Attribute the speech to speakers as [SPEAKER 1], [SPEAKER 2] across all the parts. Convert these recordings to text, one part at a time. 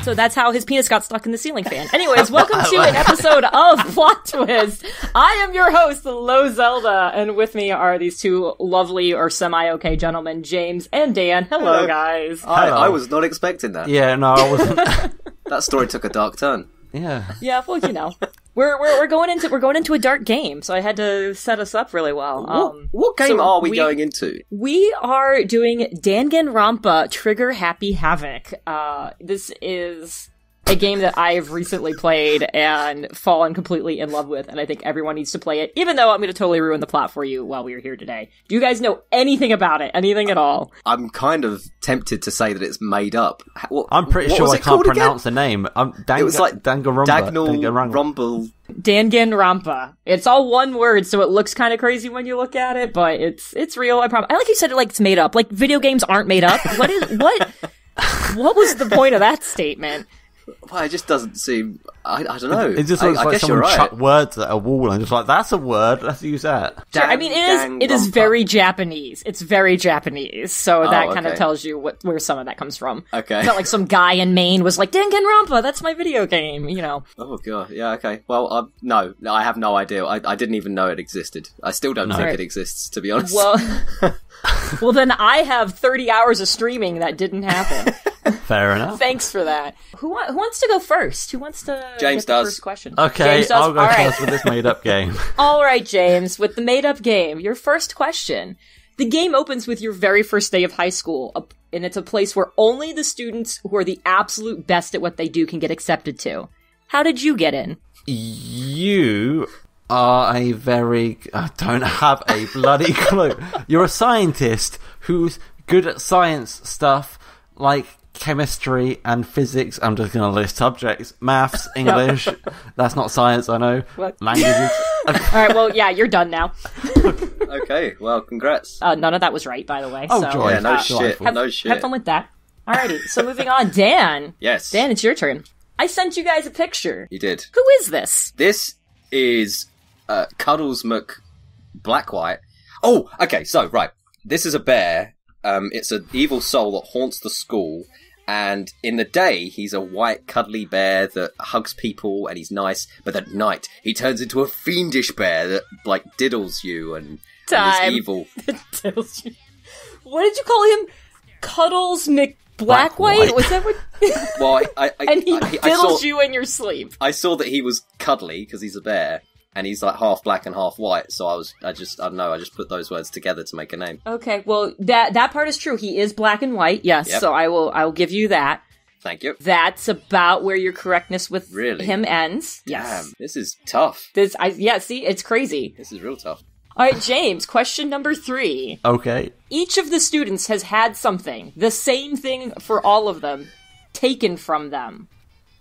[SPEAKER 1] So that's how his penis got stuck in the ceiling fan. Anyways, welcome to an episode of Plot Twist. I am your host, LoZelda, and with me are these two lovely or semi-okay gentlemen, James and Dan. Hello, guys.
[SPEAKER 2] I was not expecting that.
[SPEAKER 3] Yeah, no, I wasn't.
[SPEAKER 2] That story took a dark turn.
[SPEAKER 3] Yeah.
[SPEAKER 1] Yeah, well, you know, we're going into a dark game, so I had to set us up really well.
[SPEAKER 2] What game are we going into?
[SPEAKER 1] We are doing Danganronpa Trigger Happy Havoc. This is a game that I've recently played and fallen completely in love with, and I think everyone needs to play it, even though I'm going to totally ruin the plot for you while we are here today. Do you guys know anything about it? Anything at all?
[SPEAKER 2] I'm kind of tempted to say that it's made up.
[SPEAKER 3] I'm pretty sure I can't pronounce the name.
[SPEAKER 2] It was like
[SPEAKER 3] Danganronpa.
[SPEAKER 1] Danganronpa. It's all one word, so it looks kind of crazy when you look at it, but it's real. I like you said it like it's made up. Like video games aren't made up. What was the point of that statement?
[SPEAKER 2] Well, it just doesn't seem... I don't know.
[SPEAKER 3] It just looks
[SPEAKER 2] I
[SPEAKER 3] like
[SPEAKER 2] guess
[SPEAKER 3] someone
[SPEAKER 2] you're right.
[SPEAKER 3] chucked words at a wall and just like, that's a word, let's use that.
[SPEAKER 1] Sure, I mean, it is very Japanese. It's very Japanese, so that kind of tells you where some of that comes from.
[SPEAKER 2] Okay.
[SPEAKER 1] It's not like some guy in Maine was like, Danganronpa, that's my video game, you know.
[SPEAKER 2] Oh, God. Yeah, okay. Well, no, I have no idea. I didn't even know it existed. I still don't think it exists, to be honest.
[SPEAKER 1] Well, then I have 30 hours of streaming that didn't happen.
[SPEAKER 3] Fair enough.
[SPEAKER 1] Thanks for that. Who wants to go first? Who wants to
[SPEAKER 2] James
[SPEAKER 1] get the
[SPEAKER 2] does.
[SPEAKER 1] first question?
[SPEAKER 3] Okay,
[SPEAKER 1] James does?
[SPEAKER 3] I'll go first with this made-up game.
[SPEAKER 1] All right, James, with the made-up game, your first question. The game opens with your very first day of high school, and it's a place where only the students who are the absolute best at what they do can get accepted to. How did you get in?
[SPEAKER 3] You are I don't have a bloody clue. You're a scientist who's good at science stuff, like chemistry and physics. I'm just going to list subjects. Maths, English. That's not science, I know. What? Languages.
[SPEAKER 1] Alright, well, yeah, you're done now.
[SPEAKER 2] Okay, well, congrats.
[SPEAKER 1] None of that was right, by the way.
[SPEAKER 3] Oh,
[SPEAKER 1] so,
[SPEAKER 3] joy.
[SPEAKER 2] Yeah, no shit.
[SPEAKER 1] Have fun with that. Alrighty, so moving on. Dan.
[SPEAKER 2] Yes.
[SPEAKER 1] Dan, it's your turn. I sent you guys a picture.
[SPEAKER 2] You did.
[SPEAKER 1] Who is this?
[SPEAKER 2] This is Cuddles McBlackwhite. Oh, okay, so, right. This is a bear. It's an evil soul that haunts the school. And in the day, he's a white, cuddly bear that hugs people and he's nice. But at night, he turns into a fiendish bear that, like, diddles you and is evil.
[SPEAKER 1] Diddles you. What did you call him? Cuddles McBlackwhite? Was that what...
[SPEAKER 2] Well,
[SPEAKER 1] and he diddles you in your sleep.
[SPEAKER 2] I saw that he was cuddly because he's a bear. And he's like half black and half white, so I don't know, I just put those words together to make a name.
[SPEAKER 1] Okay, well, that part is true. He is black and white, yes, yep. So I will give you that.
[SPEAKER 2] Thank you.
[SPEAKER 1] That's about where your correctness with him ends.
[SPEAKER 2] Damn,
[SPEAKER 1] yes.
[SPEAKER 2] This is tough.
[SPEAKER 1] See, it's crazy.
[SPEAKER 2] This is real tough.
[SPEAKER 1] Alright, James, question number 3.
[SPEAKER 3] Okay.
[SPEAKER 1] Each of the students has had something, the same thing for all of them, taken from them.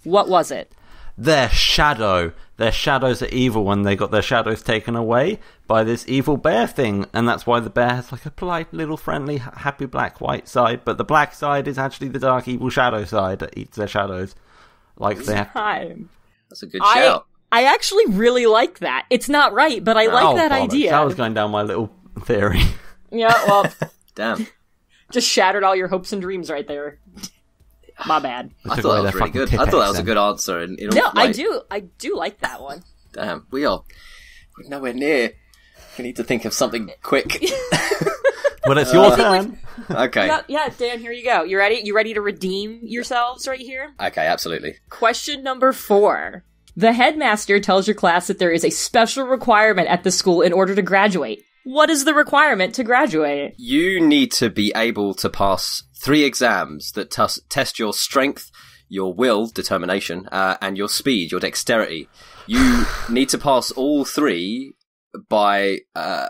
[SPEAKER 1] What was it?
[SPEAKER 3] Their shadow. Their shadows are evil when they got their shadows taken away by this evil bear thing. And that's why the bear has like a polite, little, friendly, happy black, white side. But the black side is actually the dark, evil shadow side that eats their shadows. Like they have...
[SPEAKER 2] That's a good shout.
[SPEAKER 1] I actually really like that. It's not right, but I like that idea.
[SPEAKER 3] That was going down my little theory.
[SPEAKER 1] Yeah, well...
[SPEAKER 2] Damn.
[SPEAKER 1] Just shattered all your hopes and dreams right there. My bad.
[SPEAKER 2] I thought that was really good. I thought that was a good answer.
[SPEAKER 1] I do like that one.
[SPEAKER 2] Damn, we're nowhere near. We need to think of something quick.
[SPEAKER 3] Well, it's your turn.
[SPEAKER 2] Okay.
[SPEAKER 1] Yeah, Dan, here you go. You ready? You ready to redeem yourselves right here?
[SPEAKER 2] Okay, absolutely.
[SPEAKER 1] Question number 4. The headmaster tells your class that there is a special requirement at the school in order to graduate. What is the requirement to graduate?
[SPEAKER 2] You need to be able to pass 3 exams that test your strength, your will, determination, and your speed, your dexterity. You need to pass all 3 by a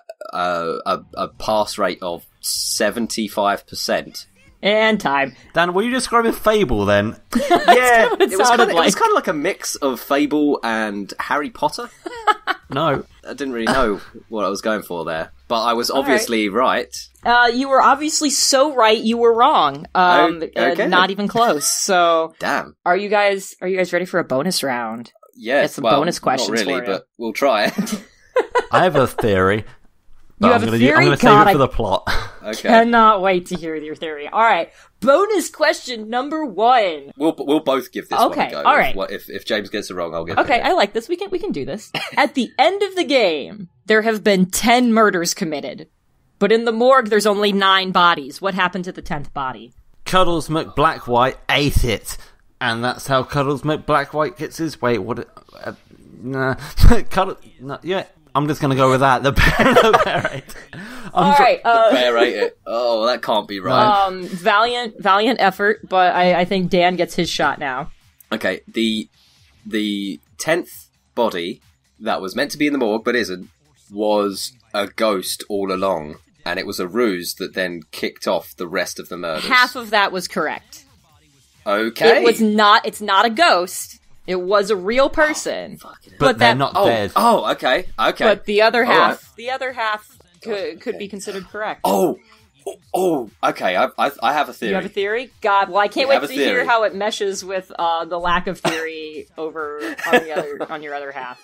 [SPEAKER 2] pass rate of 75%.
[SPEAKER 1] And time.
[SPEAKER 3] Dan, were you describing Fable then?
[SPEAKER 2] Yeah,
[SPEAKER 1] it was kind of
[SPEAKER 2] like a mix of Fable and Harry Potter.
[SPEAKER 3] No.
[SPEAKER 2] I didn't really know what I was going for there, but I was obviously right.
[SPEAKER 1] You were obviously so right, you were wrong.
[SPEAKER 2] Okay.
[SPEAKER 1] Not even close. So,
[SPEAKER 2] damn.
[SPEAKER 1] Are you guys ready for a bonus round?
[SPEAKER 2] Yes.
[SPEAKER 1] It's some bonus questions
[SPEAKER 2] not really,
[SPEAKER 1] for you.
[SPEAKER 2] but we'll try.
[SPEAKER 3] I have a theory. But
[SPEAKER 1] have a
[SPEAKER 3] I'm
[SPEAKER 1] theory?
[SPEAKER 3] going to save
[SPEAKER 1] God,
[SPEAKER 3] it for the plot.
[SPEAKER 2] Okay.
[SPEAKER 1] Cannot wait to hear your theory. All right, bonus question number 1.
[SPEAKER 2] We'll both give this one a go.
[SPEAKER 1] All right.
[SPEAKER 2] If James gets it wrong, I'll get it.
[SPEAKER 1] Okay, I like this. We can do this. At the end of the game, there have been 10 murders committed. But in the morgue, there's only 9 bodies. What happened to the 10th body?
[SPEAKER 3] Cuddles McBlackwhite ate it. And that's how Cuddles McBlackwhite gets his... Wait, what... nah. Yeah, I'm just going to go with that. The bear ate it.
[SPEAKER 1] Alright,
[SPEAKER 2] The bear ate it. Oh, that can't be right.
[SPEAKER 1] Valiant effort, but I think Dan gets his shot now.
[SPEAKER 2] Okay, the 10th body that was meant to be in the morgue, but isn't, was a ghost all along. And it was a ruse that then kicked off the rest of the murders.
[SPEAKER 1] Half of that was correct.
[SPEAKER 2] Okay.
[SPEAKER 1] It's not a ghost. It was a real person.
[SPEAKER 3] But they're not dead.
[SPEAKER 2] Oh, okay.
[SPEAKER 1] But the other half,
[SPEAKER 2] right.
[SPEAKER 1] could be considered correct.
[SPEAKER 2] Oh, okay. I have a theory.
[SPEAKER 1] You have a theory? God, well, I can't
[SPEAKER 2] We
[SPEAKER 1] wait to hear how it meshes with the lack of theory over on your other half.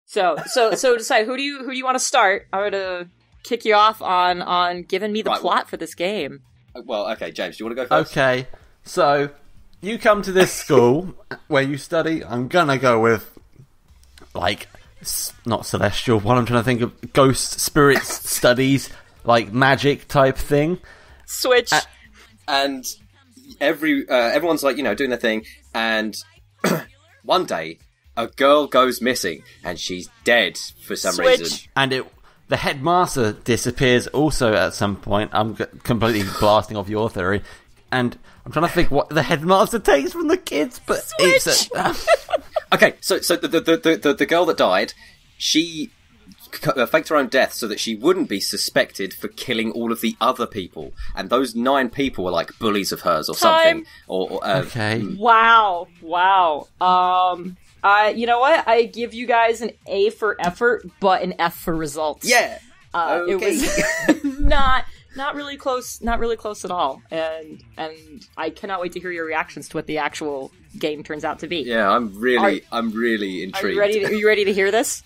[SPEAKER 1] So decide who do you want to start? I'm gonna kick you off on giving me the plot for this game.
[SPEAKER 2] Well, okay, James, do you want to go first?
[SPEAKER 3] Okay, so you come to this school where you study. I'm gonna go with not celestial. What I'm trying to think of, ghost spirits studies, like magic type thing.
[SPEAKER 1] Switch.
[SPEAKER 2] And everyone's doing their thing, and one day a girl goes missing, and she's dead for some reason.
[SPEAKER 3] And the headmaster disappears also at some point. I'm completely blasting off your theory. And I'm trying to think what the headmaster takes from the kids, but
[SPEAKER 1] Switch!
[SPEAKER 2] Okay, so the girl that died, she faked her own death so that she wouldn't be suspected for killing all of the other people. And those 9 people were like bullies of hers or something.
[SPEAKER 3] Okay.
[SPEAKER 1] Wow. You know what? I give you guys an A for effort, but an F for results.
[SPEAKER 2] Yeah.
[SPEAKER 1] It was not really close at all. And I cannot wait to hear your reactions to what the actual game turns out to be.
[SPEAKER 2] Yeah, I'm really intrigued.
[SPEAKER 1] Are you ready to hear this?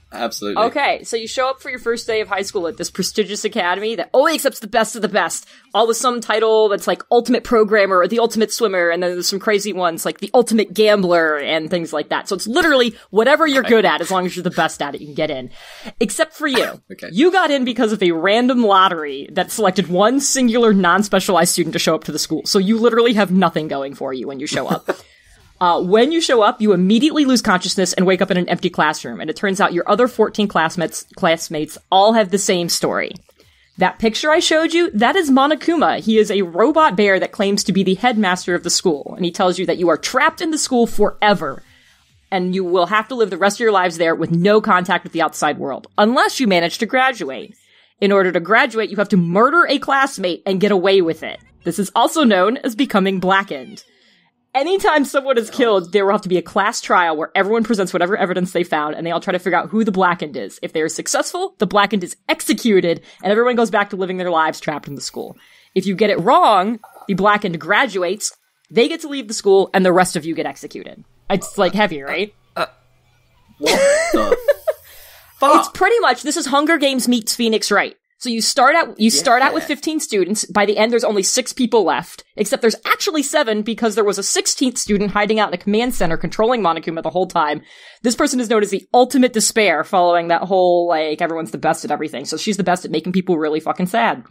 [SPEAKER 2] Absolutely.
[SPEAKER 1] Okay, so you show up for your first day of high school at this prestigious academy that only accepts the best of the best, all with some title that's like Ultimate Programmer or the Ultimate Swimmer, and then there's some crazy ones like the Ultimate Gambler and things like that. So it's literally whatever you're good at, as long as you're the best at it, you can get in. Except for you.
[SPEAKER 2] Okay.
[SPEAKER 1] You got in because of a random lottery that selected one singular non-specialized student to show up to the school. So you literally have nothing going for you when you show up. When you show up, you immediately lose consciousness and wake up in an empty classroom. And it turns out your other 14 classmates all have the same story. That picture I showed you, that is Monokuma. He is a robot bear that claims to be the headmaster of the school. And he tells you that you are trapped in the school forever. And you will have to live the rest of your lives there with no contact with the outside world. Unless you manage to graduate. In order to graduate, you have to murder a classmate and get away with it. This is also known as becoming blackened. Anytime someone is killed, there will have to be a class trial where everyone presents whatever evidence they found, and they all try to figure out who the blackened is. If they are successful, the blackened is executed, and everyone goes back to living their lives trapped in the school. If you get it wrong, the blackened graduates, they get to leave the school, and the rest of you get executed. It's, heavy, right?
[SPEAKER 2] What the fuck?
[SPEAKER 1] It's pretty much, this is Hunger Games meets Phoenix Wright. So you start out with 15 students. By the end, there's only 6 people left. Except there's actually 7 because there was a 16th student hiding out in a command center controlling Monokuma the whole time. This person is known as the Ultimate Despair, following that whole, everyone's the best at everything. So she's the best at making people really fucking sad.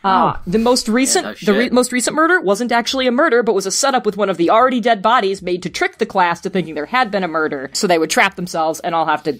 [SPEAKER 1] The most recent murder wasn't actually a murder, but was a setup with one of the already dead bodies made to trick the class to thinking there had been a murder, so they would trap themselves and all have to,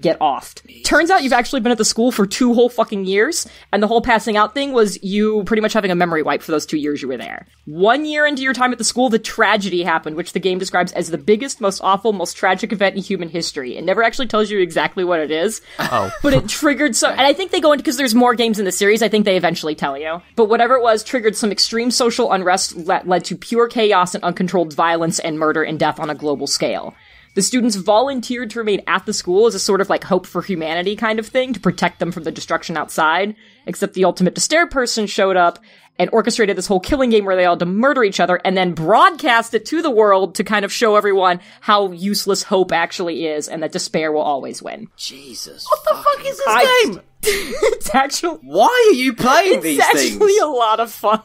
[SPEAKER 1] get offed. Turns out you've actually been at the school for 2 whole fucking years, and the whole passing out thing was you pretty much having a memory wipe for those 2 years you were there. 1 year into your time at the school, the tragedy happened, which the game describes as the biggest, most awful, most tragic event in human history. It never actually tells you exactly what it is, but it triggered some, and I think they go into, because there's more games in the series, I think they eventually tell you. But whatever it was triggered some extreme social unrest that led to pure chaos and uncontrolled violence and murder and death on a global scale. The students volunteered to remain at the school as a sort of hope for humanity kind of thing to protect them from the destruction outside, except the Ultimate Despair person showed up and orchestrated this whole killing game where they all had to murder each other and then broadcast it to the world to kind of show everyone how useless hope actually is and that despair will always win.
[SPEAKER 2] Jesus.
[SPEAKER 3] What the fuck is this game?
[SPEAKER 1] It's actually...
[SPEAKER 2] Why are you playing these things?
[SPEAKER 1] It's actually a lot of fun,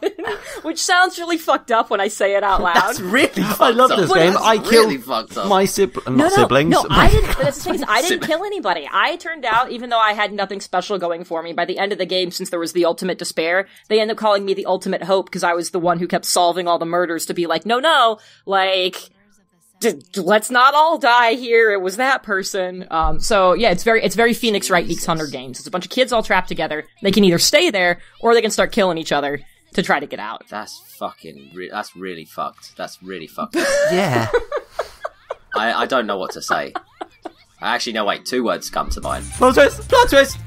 [SPEAKER 1] which sounds really fucked up when I say it out loud.
[SPEAKER 2] That's really fucked up.
[SPEAKER 3] I love this game. I killed my siblings.
[SPEAKER 1] No, I didn't. But that's the thing is, I didn't kill anybody. I turned out, even though I had nothing special going for me, by the end of the game, since there was the ultimate despair, they ended up calling me the ultimate hope because I was the one who kept solving all the murders to be like, no, like... let's not all die here. It was that person. So yeah, it's very Phoenix Wright meets Hunger Games. It's a bunch of kids all trapped together. They can either stay there or they can start killing each other to try to get out.
[SPEAKER 2] That's that's really fucked. That's really fucked.
[SPEAKER 3] Yeah.
[SPEAKER 2] I don't know what to say. Actually, no, wait. 2 words come to mind.
[SPEAKER 3] Plot twist!